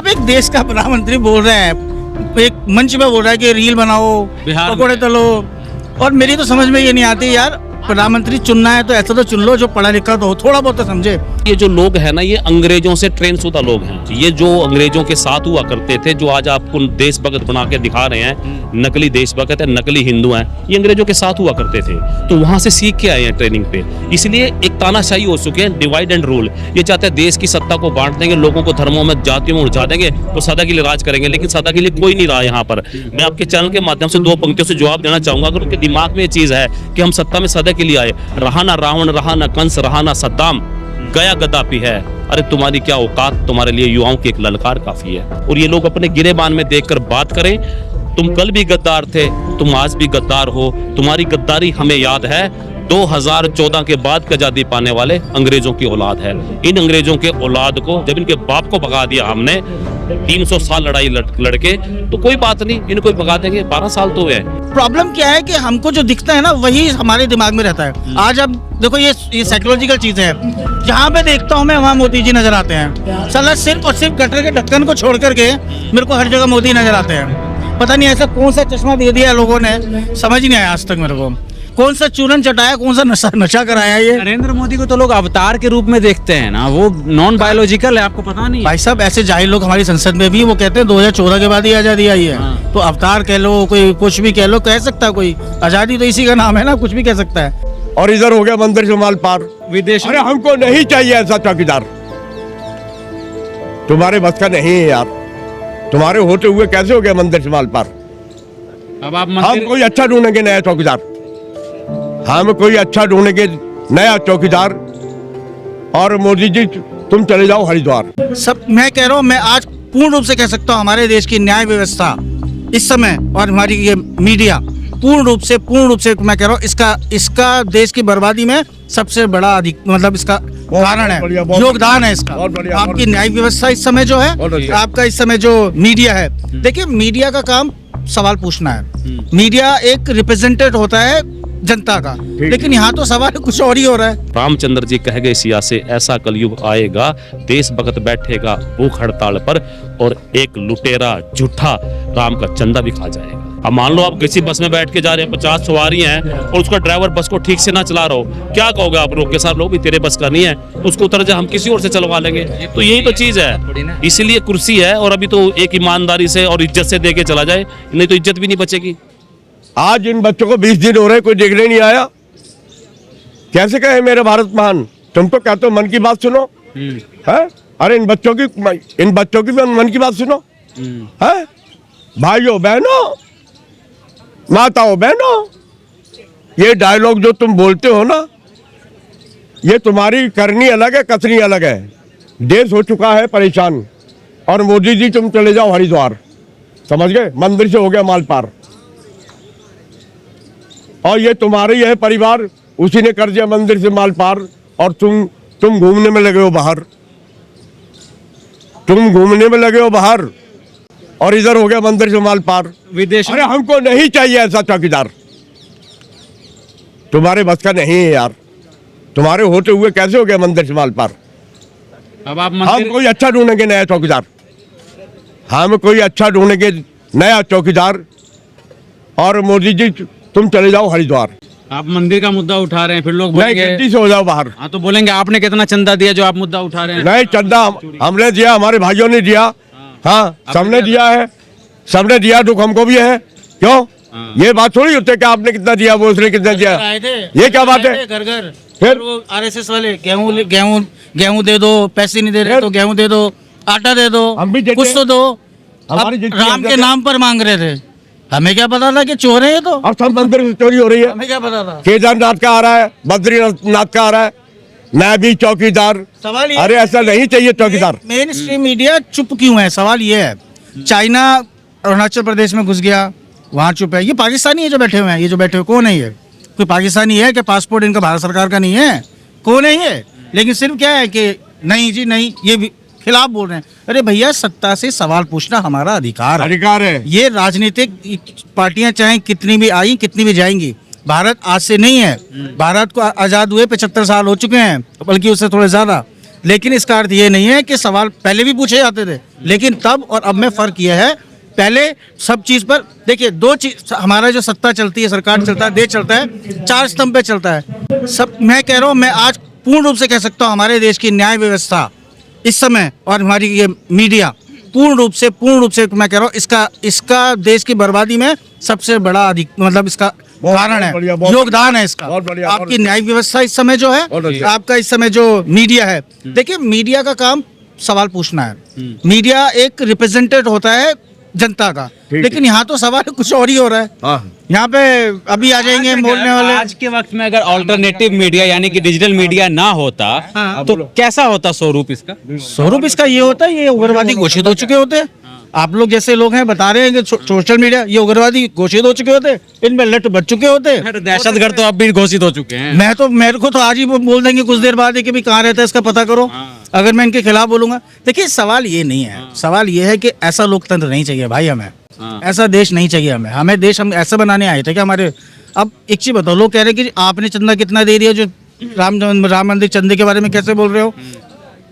अब एक देश का प्रधानमंत्री बोल रहे हैं, एक मंच में बोल रहा है कि रील बनाओ, पकौड़े तलो, और मेरी तो समझ में ये नहीं आती यार, प्रधानमंत्री चुनना है तो ऐसा तो चुन लो जो पढ़ा लिखा तो हो, थोड़ा बहुत तो समझे। ये जो लोग हैं ना, ये अंग्रेजों से ट्रेन शुदा लोग हैं। ये जो अंग्रेजों के साथ हुआ करते थे, जो आज आपको देशभक्त बना के दिखा रहे हैं, नकली देशभक्त है, नकली हिंदू हैं, ये अंग्रेजों के साथ हुआ करते थे। तो वहां से सीख के आए हैं ट्रेनिंग पे। इसलिए एक तानाशाही हो चुके हैं, डिवाइड एंड रूल। ये चाहते हैं देश की सत्ता को बांट देंगे, लोगों को धर्मों में, जातियों में उलझा देंगे, तो सदा के लिए राज करेंगे। लेकिन सदा के लिए कोई नहीं रहा यहाँ पर। मैं आपके चैनल के माध्यम से 2 पंक्तियों से जवाब देना चाहूंगा। अगर उनके दिमाग में ये चीज है कि हम सत्ता में सदा के लिए आए, रहा ना रावण, रहा ना कंस, रहा ना सद्दाम, गया गद्दाफी है, अरे तुम्हारी क्या औकात, तुम्हारे लिए युवाओं की एक ललकार काफी है। और ये लोग अपने गिरेबान में देखकर बात करें, तुम कल भी गद्दार थे, तुम आज भी गद्दार हो, तुम्हारी गद्दारी हमें याद है। 2014 के बाद की आजादी पाने वाले अंग्रेजों की औलाद है। इन अंग्रेजों के औलाद को, जब इनके बाप को भगा दिया हमने 300 साल लड़ाई लड़के, तो कोई बात नहीं, इनको भगा देंगे, 12 साल तो हुए। प्रॉब्लम क्या है कि हमको जो दिखता है ना वही हमारे दिमाग में रहता है। आज अब देखो ये साइकोलॉजिकल चीज है, जहाँ पे देखता हूँ मैं वहाँ मोदी जी नजर आते हैं। साला सिर्फ और सिर्फ गटर के ढक्कन को छोड़ करके मेरे को हर जगह मोदी नजर आते हैं। पता नहीं ऐसा कौन सा चश्मा दे दिया लोगों ने, समझ नहीं आया आज तक मेरे को। कौन सा चूरन चटाया, कौन सा नशा कराया ये। नरेंद्र मोदी को तो लोग अवतार के रूप में देखते हैं ना, वो नॉन बायोलॉजिकल है, आपको पता नहीं। भाई साहब ऐसे जाहिल लोग हमारी संसद में भी, वो कहते हैं 2014 के बाद ही आजादी आई है। तो अवतार कह लो, कोई कुछ भी कह लो, कह सकता है कोई। आजादी तो इसी का नाम है ना, कुछ भी कह सकता है। और इधर हो गया मंदिर से माल पार विदेश। अरे हमको नहीं चाहिए ऐसा चौकीदार, तुम्हारे बस का नहीं है यार। तुम्हारे होते हुए कैसे हो गया मंदिर से माल पार। अब आप हम कोई अच्छा ढूंढेंगे नया चौकीदार, हम कोई अच्छा ढूंढेंगे नया चौकीदार। और मोदी जी तुम चले जाओ हरिद्वार। सब मैं कह रहा हूँ, मैं आज पूर्ण रूप से कह सकता हूँ हमारे देश की न्याय व्यवस्था इस समय और हमारी ये मीडिया पूर्ण रूप से मैं कह रहा हूँ इसका देश की बर्बादी में सबसे बड़ा अधिक मतलब इसका कारण है, योगदान है इसका। आपकी न्याय व्यवस्था इस समय जो है, आपका इस समय जो मीडिया है, देखिए मीडिया का काम सवाल पूछना है। मीडिया एक रिप्रेजेंटेटिव होता है जनता का, लेकिन यहाँ तो सवाल कुछ और ही हो रहा है। रामचंद्र जी कह गए सिया से, ऐसा कलयुग आएगा, देशभक्त बैठेगा भूख हड़ताल पर, और एक लुटेरा झूठा राम का चंदा भी खा जाएगा। अब मान लो आप किसी बस में बैठ के जा रहे हैं, 50 सवारी हैं, और उसका ड्राइवर बस को ठीक से ना चला रहा हो, क्या कहोगे आप? रोक के साथ लोग भी तेरे बस का नहीं है, उसको उतर जा, हम किसी और से चलवा लेंगे। तो यही तो चीज है, इसीलिए कुर्सी है। और अभी तो एक ईमानदारी से और इज्जत से दे के चला जाए, नहीं तो इज्जत भी नहीं बचेगी। आज इन बच्चों को 20 दिन हो रहे, कोई देखने नहीं आया। कैसे कहे मेरे भारत महान, तुम तो कहते हो मन की बात सुनो है। अरे इन बच्चों की भी मन की बात सुनो है। भाइयों बहनों, माताओं बहनों, ये डायलॉग जो तुम बोलते हो ना, ये तुम्हारी करनी अलग है, कसनी अलग है। देश हो चुका है परेशान, और मोदी जी तुम चले जाओ हरिद्वार, समझ गए, मंदिर से हो गया माल पार। और ये तुम्हारे ही है परिवार, उसी ने कर दिया मंदिर से माल पार, और तुम घूमने में लगे हो बाहर, तुम घूमने में लगे हो बाहर, और इधर हो गया मंदिर से माल पार विदेश। अरे हमको नहीं चाहिए ऐसा चौकीदार, तुम्हारे बस का नहीं है यार। तुम्हारे होते हुए कैसे हो गया मंदिर से माल पार। अब आप हम कोई अच्छा ढूंढेंगे नया चौकीदार, हम कोई अच्छा ढूंढेंगे नया चौकीदार। और मोदी जी तुम चले जाओ हरिद्वार। आप मंदिर का मुद्दा उठा रहे हैं, फिर लोग बोलेंगे गड्डी से हो जाओ बाहर। हाँ, तो बोलेंगे आपने कितना चंदा दिया जो आप मुद्दा उठा रहे हैं। नहीं, चंदा हमने दिया, हमारे भाइयों ने दिया। हाँ, सबने दिया है, सबने दिया, दुख हमको भी है। क्यों? ये बात थोड़ी होती है कि आपने कितना दिया, वो उसने कितना दिया। ये क्या बात है? घर घर फिर वो आरएसएस वाले गेहूं दे दो, पैसे नहीं दे रहे तो गेहूं दे दो, आटा दे दो, हम भी देते कुछ तो दो। हमारी राम के नाम पर मांग रहे थे, हमें क्या पता था कि चोर है ये। तो अब सब मंदिर से चोरी हो रही है, हमें क्या पता था। केदारनाथ का आ रहा है, बद्रीनाथ का आ रहा है, मैं भी चौकीदार। सवाल ये, अरे ऐसा नहीं चाहिए चौकीदार। मेन स्ट्रीम मीडिया चुप क्यों है, सवाल ये है। चाइना अरुणाचल प्रदेश में घुस गया, वहाँ चुप है। ये पाकिस्तानी है जो बैठे हुए हैं, ये जो बैठे हुए कौन है? ये कोई पाकिस्तानी है कि पासपोर्ट इनका भारत सरकार का नहीं है? कौन है ये? लेकिन सिर्फ क्या है कि नहीं जी नहीं, ये खिलाफ बोल रहे हैं। अरे भैया, सत्ता से सवाल पूछना हमारा अधिकार है। ये राजनीतिक पार्टियां चाहे कितनी भी आई, कितनी भी जाएंगी, भारत आज से नहीं है। भारत को आजाद हुए 75 साल हो चुके हैं, बल्कि उससे थोड़े ज्यादा। लेकिन इसका अर्थ ये नहीं है कि सवाल पहले भी पूछे जाते थे, लेकिन तब और अब में फ़र्क यह है, पहले सब चीज़ पर देखिए, दो चीज़, हमारा जो सत्ता चलती है, सरकार चलता है, देश चलता है, चार स्तंभ पे चलता है सब। मैं कह रहा हूँ, मैं आज पूर्ण रूप से कह सकता हूँ हमारे देश की न्याय व्यवस्था इस समय और हमारी ये मीडिया पूर्ण रूप से मैं कह रहा हूँ, इसका देश की बर्बादी में सबसे बड़ा अधिक मतलब इसका कारण है, बढ़िया, बहुत योगदान है इसका। बहुत बढ़िया, आपकी न्याय व्यवस्था इस समय जो है, बहुत अच्छा। आपका इस समय जो मीडिया है, देखिए मीडिया का काम सवाल पूछना है। मीडिया एक रिप्रेजेंटेटिव होता है जनता का, ठीक लेकिन यहाँ तो सवाल कुछ और ही हो रहा है। हाँ। यहाँ पे अभी आ जाएंगे बोलने वाले। आज के वक्त में अगर ऑल्टरनेटिव मीडिया यानी कि डिजिटल मीडिया ना होता हाँ। तो कैसा होता स्वरूप इसका? स्वरूप इसका ये होता है, ये उग्रवादी घोषित हो चुके होते हैं। आप लोग जैसे लोग हैं बता रहे हैं कि सोशल मीडिया ये उग्रवादी घोषित हो चुके होते, इनमें लट बच चुके होते। दहशतगर्द तो अब भी घोषित हो चुके हैं। मेरे को तो आज ही वो बोल देंगे कुछ देर बाद कि भी कहाँ रहता है इसका पता करो, अगर मैं इनके खिलाफ बोलूंगा। देखिए सवाल ये नहीं है, सवाल ये है कि ऐसा लोकतंत्र नहीं चाहिए भाई हमें, ऐसा देश नहीं चाहिए हमें देश हम ऐसा बनाने आए थे कि हमारे। अब एक चीज बताओ, लोग कह रहे हैं कि आपने चंदा कितना दे दिया, जो राम मंदिर चंदे के बारे में कैसे बोल रहे हो,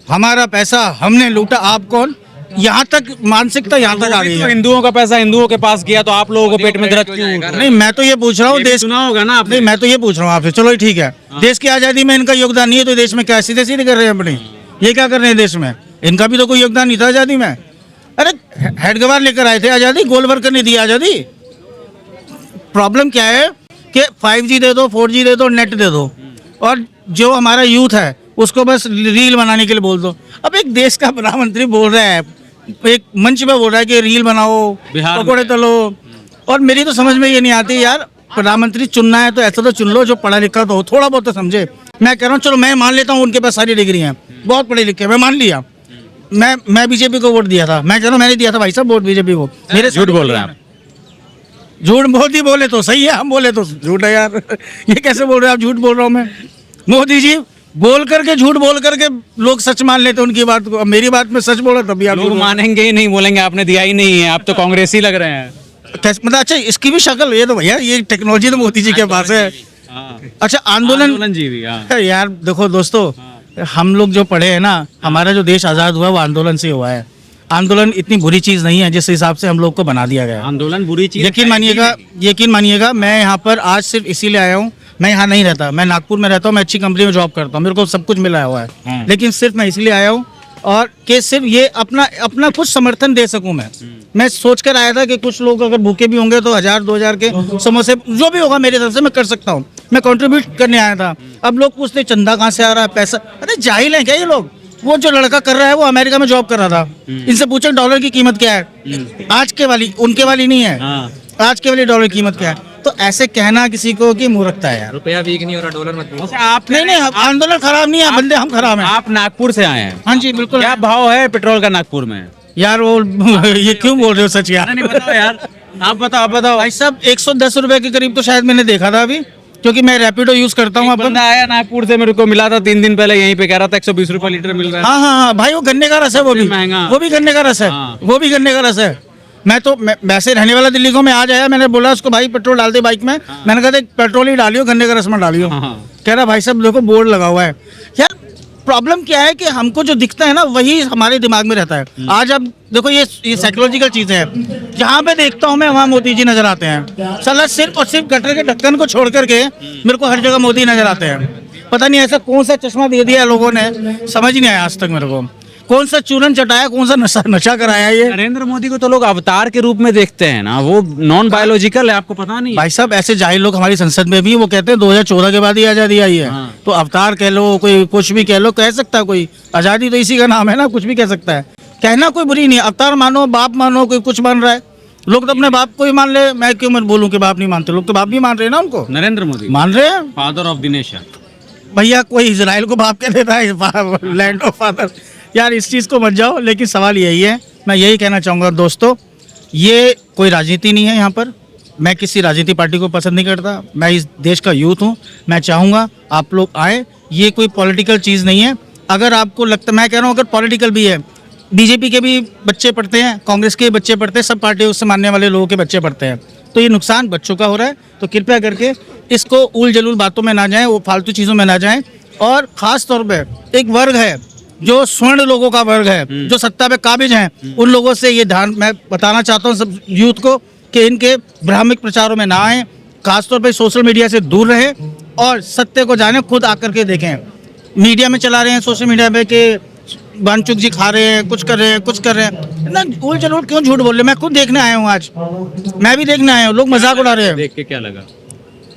हमारा पैसा हमने लूटा, आप कौन? यहाँ तक मानसिकता यहाँ तक आ गई तो है। हिंदुओं का पैसा हिंदुओं के पास गया तो आप लोगों को पेट में दर्द क्यों? नहीं मैं तो ये पूछ रहा हूँ, देश सुना होगा ना आपने। नहीं मैं तो ये पूछ रहा हूँ आपसे, चलो ठीक है, देश की आज़ादी में इनका योगदान नहीं है तो देश में क्या सीधे सीधे कर रहे हैं अपनी, ये क्या कर रहे हैं देश में? इनका भी तो कोई योगदान नहीं था आज़ादी में। अरे हेड गवार लेकर आए थे आज़ादी, गोलवर्कर ने दी आज़ादी। प्रॉब्लम क्या है कि 5G दे दो, 4G दे दो, नेट दे दो, और जो हमारा यूथ है उसको बस रील बनाने के लिए बोल दो। अब एक देश का प्रधानमंत्री बोल रहा है, एक मंच पे बोल रहा है कि रील बनाओ, पकौड़े तलो, और मेरी तो समझ में ये नहीं आती यार, प्रधानमंत्री चुनना है तो ऐसा तो चुन लो जो पढ़ा लिखा तो हो, थोड़ा बहुत तो समझे। मैं कह रहा हूँ चलो मैं मान लेता हूँ उनके पास सारी डिग्री हैं, बहुत पढ़े लिखे, मैं मान लिया, मैं बीजेपी को वोट दिया था, मैं कह रहा हूँ मैंने दिया था भाई साहब वोट बीजेपी को। मेरे झूठ बोल रहे हैं आप। झूठ मोदी बोले तो सही है, हम बोले तो झूठ है यार। ये कैसे बोल रहे हैं आप? झूठ बोल रहा हूँ मैं? मोदी जी बोल करके झूठ बोल करके लोग सच मान लेते हैं उनकी बात को, अब मेरी बात में सच बोला तभी आप लोग मानेंगे ही नहीं, बोलेंगे आपने दिया ही नहीं है, आप तो कांग्रेसी लग रहे हैं। मतलब अच्छा इसकी भी शक्ल, ये तो भैया ये टेक्नोलॉजी तो मोदी जी के पास है। अच्छा आंदोलन जी भी हाँ। यार देखो दोस्तों, हम लोग जो पढ़े हैं ना, हमारा जो देश आज़ाद हुआ वो आंदोलन से हुआ है। आंदोलन इतनी बुरी चीज़ नहीं है जिस हिसाब से हम लोग को बना दिया गया। आंदोलन बुरी चीज यकीन मानिएगा मैं यहाँ पर आज सिर्फ इसीलिए आया हूँ, मैं यहाँ नहीं रहता, मैं नागपुर में रहता हूँ, मैं अच्छी कंपनी में जॉब करता हूँ, मेरे को सब कुछ मिला हुआ है, लेकिन सिर्फ मैं इसलिए आया हूँ और कि सिर्फ ये अपना कुछ समर्थन दे सकूँ। मैं सोच कर आया था कि कुछ लोग अगर भूखे भी होंगे तो 1000-2000 के समोसे जो भी होगा मेरे तरफ से मैं कर सकता हूँ, मैं कंट्रीब्यूट करने आया था। अब लोग पूछते चंदा कहाँ से आ रहा है, पैसा, अरे जाहिल है क्या ये लोग? वो जो लड़का कर रहा है वो अमेरिका में जॉब कर रहा था, इनसे पूछो डॉलर की कीमत क्या है आज के वाली, उनके वाली नहीं है, आज के वाली डॉलर की कीमत क्या है? तो ऐसे कहना किसी को कि मूर्खता है यार। रुपया वीक नहीं हो रहा, डॉलर मत बोलो। आप नहीं आंदोलन खराब नहीं है, बंदे हम खराब हैं। आप नागपुर से आए हैं? हाँ जी बिल्कुल। क्या भाव है पेट्रोल का नागपुर में? यार वो ये क्यों बोल रहे हो सच यार? नहीं बताओ यार, आप बताओ। भाई साहब 110 रुपए के करीब तो शायद मैंने देखा था अभी, क्योंकि मैं रैपिडो यूज करता हूँ। बंदा आया नागपुर से, मेरे को मिला था 3 दिन पहले, यहीं पे कह रहा था 120 रुपए लीटर मिल रहा है। हाँ भाई वो गन्ने का रस है, वो भी महंगा। वो भी गन्ने का रस है, हाँ। वो भी गन्ने का रस है। मैं तो वैसे रहने वाला दिल्ली को, मैं आज आया, मैंने बोला उसको भाई पेट्रोल डाल दे बाइक में, मैंने कहा पेट्रोल ही डालियो, गन्ने का रस में डालियो। कह रहा भाई साहब देखो बोर्ड लगा हुआ है। यार प्रॉब्लम क्या है कि हमको जो दिखता है ना वही हमारे दिमाग में रहता है। आज अब देखो ये साइकोलॉजिकल चीज़ है, जहाँ पे देखता हूँ मैं वहाँ मोदी जी नजर आते हैं। साला सिर्फ और सिर्फ गटर के ढक्कन को छोड़ करके मेरे को हर जगह मोदी नजर आते हैं। पता नहीं ऐसा कौन सा चश्मा दे दिया लोगों ने, समझ नहीं आया आज तक मेरे को, कौन सा चूरन चटाया, कौन सा नशा कराया ये। नरेंद्र मोदी को तो लोग अवतार के रूप में देखते हैं ना, वो नॉन बायोलॉजिकल है, आपको पता नहीं? भाई साहब ऐसे जाहिल लोग हमारी संसद में भी, वो कहते हैं 2014 के बाद ही आज़ादी आई है। तो अवतार कह लो, कोई कुछ भी कह लो, कह सकता है कोई, आज़ादी तो इसी का नाम है ना, कुछ भी कह सकता है, कहना कोई बुरी नहीं है। अवतार मानो, बाप मानो, कोई कुछ मान रहा है, लोग तो अपने बाप को ही मान ले, मैं क्यों मैं बोलूँ कि बाप नहीं मानते, लोग तो बाप भी मान रहे हैं ना उनको, नरेंद्र मोदी मान रहे हैं। Father of the nation. भैया कोई इजराइल को बाप कह देता है, लैंड ऑफ फादर। यार इस चीज़ को मत जाओ, लेकिन सवाल यही है, मैं यही कहना चाहूँगा दोस्तों, ये कोई राजनीति नहीं है यहाँ पर, मैं किसी राजनीतिक पार्टी को पसंद नहीं करता, मैं इस देश का यूथ हूँ, मैं चाहूँगा आप लोग आए, ये कोई पॉलिटिकल चीज़ नहीं है। अगर आपको लगता, मैं कह रहा हूँ अगर पॉलिटिकल भी है, बीजेपी के भी बच्चे पढ़ते हैं, कांग्रेस के बच्चे पढ़ते हैं, सब पार्टियों से मानने वाले लोगों के बच्चे पढ़ते हैं, तो ये नुकसान बच्चों का हो रहा है। तो कृपया करके इसको उल जलूल बातों में ना जाएं, वो फालतू चीज़ों में ना जाएं। और ख़ास तौर पे एक वर्ग है जो स्वर्ण लोगों का वर्ग है, जो सत्ता पे काबिज हैं, उन लोगों से ये ध्यान मैं बताना चाहता हूँ सब यूथ को कि इनके भ्रामक प्रचारों में ना आए, खासतौर पे सोशल मीडिया से दूर रहें और सत्य को जाने, खुद आकर के देखें। मीडिया में चला रहे हैं सोशल मीडिया पे कि वानचुक जी खा रहे हैं, कुछ कर रहे हैं, कुछ कर रहे हैं ना, उल चलो क्यों झूठ बोल रहे हैं। मैं खुद देखने आया हूँ, आज मैं भी देखने आया हूँ, लोग मजाक उड़ा रहे हैं। देख के क्या लगा?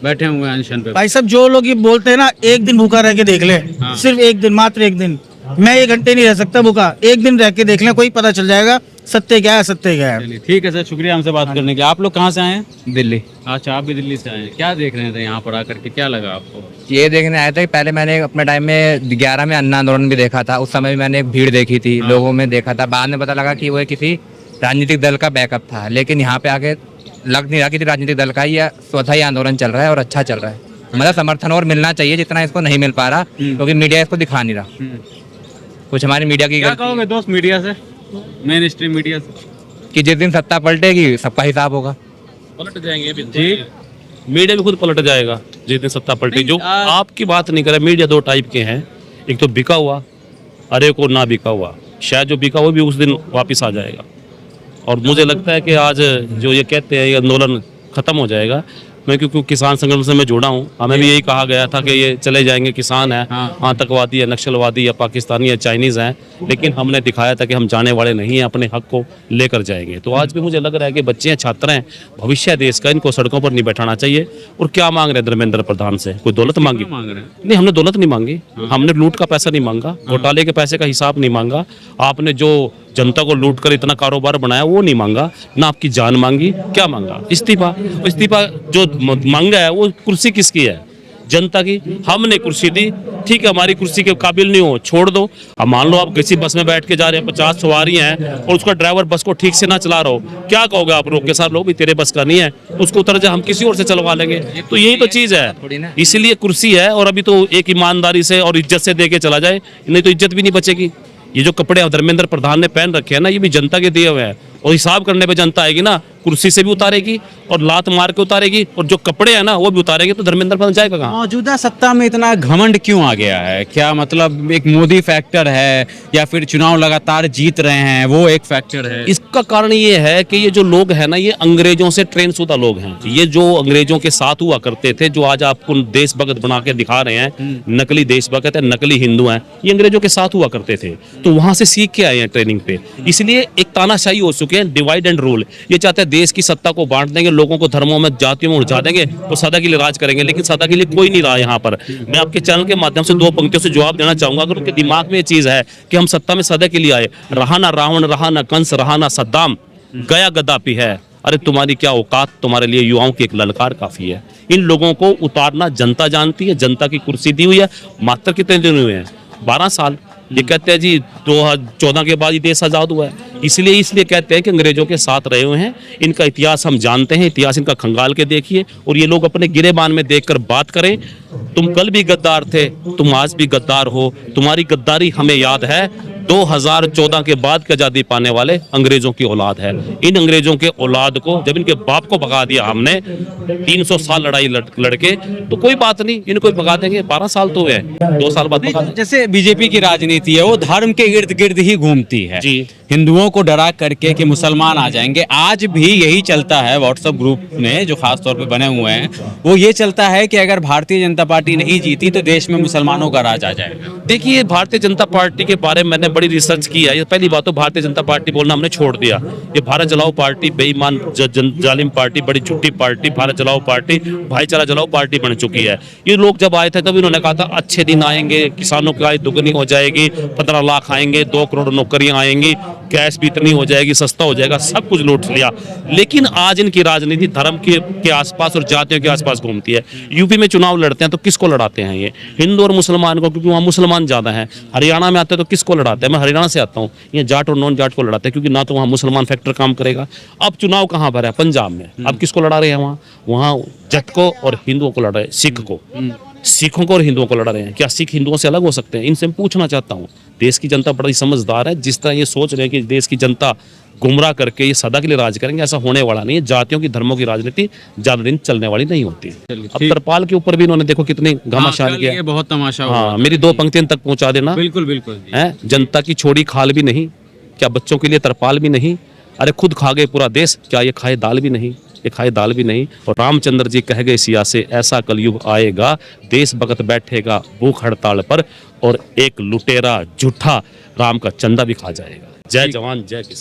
बैठे हुए हैं अनशन पे। भाई साहब, जो लोग ये बोलते हैं ना, एक दिन भूखा रह के देख ले, सिर्फ एक दिन, मात्र एक दिन। मैं 1 घंटे नहीं रह सकता भूखा, एक दिन रह के देख लें, कोई पता चल जाएगा सत्य क्या है, सत्य क्या है। चलिए ठीक है सर, शुक्रिया हमसे बात करने के लिए। आप लोग कहाँ से आए हैं? दिल्ली। अच्छा, आप भी दिल्ली से आए हैं। क्या देख रहे थे यहाँ पर आकर के, क्या लगा आपको? ये देखने आया था कि पहले मैंने अपने टाइम में 11 में अन्ना आंदोलन भी देखा था, उस समय भी मैंने एक भीड़ देखी थी, लोगों में देखा था। बाद में पता लगा कि वो किसी राजनीतिक दल का बैकअप था, लेकिन यहाँ पे आके लग नहीं रहा किसी राजनीतिक दल का ही या स्वतः ही आंदोलन चल रहा है और अच्छा चल रहा है। मतलब समर्थन और मिलना चाहिए जितना इसको नहीं मिल पा रहा, क्योंकि मीडिया इसको दिखा नहीं रहा। कुछ हमारी मीडिया की क्या कहोगे दोस्त मीडिया से, मेन स्ट्रीम मीडिया से? कि जिस दिन सत्ता पलटेगी सबका हिसाब होगा। पलट जाएंगे अभी जी, मीडिया भी खुद पलट जाएगा जिस दिन सत्ता पलटी। जो आपकी बात नहीं करे, मीडिया 2 टाइप के हैं, एक तो बिका हुआ और एक और ना बिका हुआ। शायद जो बिका हुआ भी उस दिन वापस आ जाएगा, और मुझे लगता है कि आज जो ये कहते हैं ये आंदोलन खत्म हो जाएगा। मैं क्योंकि किसान संगठन से मैं जुड़ा हूँ, हमें भी यही कहा गया था कि ये चले जाएंगे, किसान है, आतंकवादी है, नक्सलवादी या पाकिस्तानी या चाइनीज़ हैं, लेकिन हमने दिखाया था कि हम जाने वाले नहीं हैं, अपने हक को लेकर जाएंगे। तो आज भी मुझे लग रहा है कि बच्चे हैं, छात्र हैं, भविष्य है देश का, इनको सड़कों पर नहीं बैठाना चाहिए। और क्या मांग रहे हैं धर्मेंद्र प्रधान से? कोई दौलत मांगी? मांग रहे हैं? नहीं, हमने दौलत नहीं मांगी, हमने लूट का पैसा नहीं मांगा, घोटाले के पैसे का हिसाब नहीं मांगा, आपने जो जनता को लूट कर इतना कारोबार बनाया वो नहीं मांगा, ना आपकी जान मांगी। क्या मांगा? इस्तीफा। इस्तीफा जो मांगा है वो कुर्सी किसकी है? जनता की। हमने कुर्सी दी, ठीक है, हमारी कुर्सी के काबिल नहीं हो, छोड़ दो। अब मान लो आप किसी बस में बैठ के जा रहे हैं, 50 सवारी हैं और उसका ड्राइवर बस को ठीक से ना चला रहा हो, क्या कहोगे आप? रोक के साथ लोग भी तेरे बस का नहीं है, उसको उतर जा, हम किसी और से चलवा लेंगे। तो यही तो चीज़ है, इसीलिए कुर्सी है। और अभी तो एक ईमानदारी से और इज्जत से दे के चला जाए, नहीं तो इज्जत भी नहीं बचेगी। ये जो कपड़े धर्मेंद्र प्रधान ने पहन रखे हैं ना, ये भी जनता के दिए हुए हैं, और हिसाब करने पे जनता आएगी ना, कुर्सी से भी उतारेगी और लात मार के उतारेगी, और जो कपड़े हैं ना वो भी उतारेगी। तो धर्मेंद्र प्रधान जाएगा कहाँ? मौजूदा सत्ता में इतना घमंड क्यों आ गया है? क्या मतलब एक मोदी फैक्टर है, या फिर चुनाव लगातार जीत रहे हैं वो एक फैक्टर है? इसका कारण ये है कि ये जो लोग हैं ना, ये अंग्रेजों से ट्रेन शुदा लोग हैं। ये जो अंग्रेजों के साथ हुआ करते थे, जो आज आपको देशभक्त बना के दिखा रहे हैं, नकली देशभक्त है, नकली हिंदू हैं, ये अंग्रेजों के साथ हुआ करते थे। तो वहां से सीख के आए हैं ट्रेनिंग पे, इसलिए एक तानाशाही हो चुके हैं, डिवाइड एंड रूल। ये चाहते हैं देश की सत्ता को बांट देंगे, लोगों को धर्मों में, जातियों में उलझा देंगे, तो सदा के लिए राज करेंगे। लेकिन सदा के लिए कोई नहीं रहा यहाँ पर। मैं आपके चैनल के माध्यम से 2 पंक्तियों से जवाब देना चाहूंगा। अगर उनके दिमाग में ये चीज है कि हम सत्ता में सदा के लिए आए, रहा ना रावण, रहा ना कंस, रहा ना सद्दाम, गया गद्दाफी है, अरे तुम्हारी क्या औकात, तुम्हारे लिए युवाओं की एक ललकार काफी है। इन लोगों को उतारना जनता जानती है, जनता की कुर्सी दी हुई है। मात्र कितने दिन हुए हैं? 12 साल। ये कहते हैं जी 2014 के बाद ही देश आज़ाद हुआ है, इसलिए कहते हैं कि अंग्रेजों के साथ रहे हुए हैं। इनका इतिहास हम जानते हैं, इतिहास इनका खंगाल के देखिए, और ये लोग अपने गिरेबान में देखकर बात करें। तुम कल भी गद्दार थे, तुम आज भी गद्दार हो, तुम्हारी गद्दारी हमें याद है। 2014 के बाद की आज़ादी पाने वाले अंग्रेजों की औलाद है। इन अंग्रेजों के औलाद को, जब इनके बाप को भगा दिया हमने 300 साल लड़ाई लड़के, तो कोई बात नहीं, इनको भगा देंगे। 12 साल तो हुए, 2 साल बाद भगा देंगे। जैसे बीजेपी की राजनीति है वो धर्म के इर्द गिर्द ही घूमती है जी। हिंदुओं को डरा करके कि मुसलमान आ जाएंगे। आज भी यही चलता है व्हाट्सएप ग्रुप में जो खास तौर पे बने हुए हैं, वो ये चलता है कि अगर भारतीय जनता पार्टी नहीं जीती तो देश में मुसलमानों का राज आ जाएगा। देखिए, भारतीय जनता पार्टी के बारे में मैंने बड़ी रिसर्च की है। ये पहली बात तो भारतीय जनता पार्टी बोलना हमने छोड़ दिया। ये भारत जलाओ पार्टी, बेईमान जालिम पार्टी, बड़ी झूठी पार्टी, भारत जलाओ पार्टी, भाईचारा जलाओ पार्टी बन चुकी है। ये लोग जब आए थे तब इन्होंने कहा था अच्छे दिन आएंगे, किसानों की आय दुगनी हो जाएगी, 15 लाख आएंगे, 2 करोड़ नौकरियां आएंगी, गैस भी इतनी हो जाएगी, सस्ता हो जाएगा, सब कुछ लूट लिया। लेकिन आज इनकी राजनीति धर्म के आसपास और जातियों के आसपास घूमती है। यूपी में चुनाव लड़ते हैं तो किसको लड़ाते हैं? ये हिंदू और मुसलमान को, क्योंकि वहाँ मुसलमान ज़्यादा हैं। हरियाणा में आते हैं तो किसको लड़ाते हैं? मैं हरियाणा से आता हूँ। ये जाट और नॉन जाट को लड़ाते हैं, क्योंकि ना तो वहाँ मुसलमान फैक्टर काम करेगा। अब चुनाव कहाँ पर है? पंजाब में। अब किसको लड़ा रहे हैं वहाँ? वहाँ जट को और हिंदुओं को लड़ रहे हैं, सिख को। सिखों को और हिंदुओं को लड़ा रहे हैं। क्या सिख हिंदुओं से अलग हो सकते हैं? इनसे मैं पूछना चाहता हूँ। देश की जनता बड़ी समझदार है। जिस तरह ये सोच रहे हैं कि देश की जनता गुमराह करके ये सदा के लिए राज करेंगे, ऐसा होने वाला नहीं है। जातियों की, धर्मों की राजनीति ज्यादा दिन चलने वाली नहीं होती। अब तरपाल के ऊपर भी इन्होंने देखो कितनी घमासान कल किया। ये बहुत तमाशा हुआ हाँ, था। मेरी 2 पंक्तियां तक पहुंचा देना। बिल्कुल बिल्कुल जी। है, जनता की छोड़ी खाल भी नहीं, क्या बच्चों के लिए तरपाल भी नहीं? अरे खुद खा गए पूरा देश, क्या ये खाए दाल भी नहीं? ये खाए दाल भी नहीं। और रामचंद्र जी कह गए सिया से, ऐसा कलयुग आएगा, देश भगत बैठेगा भूख हड़ताल पर, और एक लुटेरा झूठा राम का चंदा भी खा जाएगा। जय जवान जय किसान।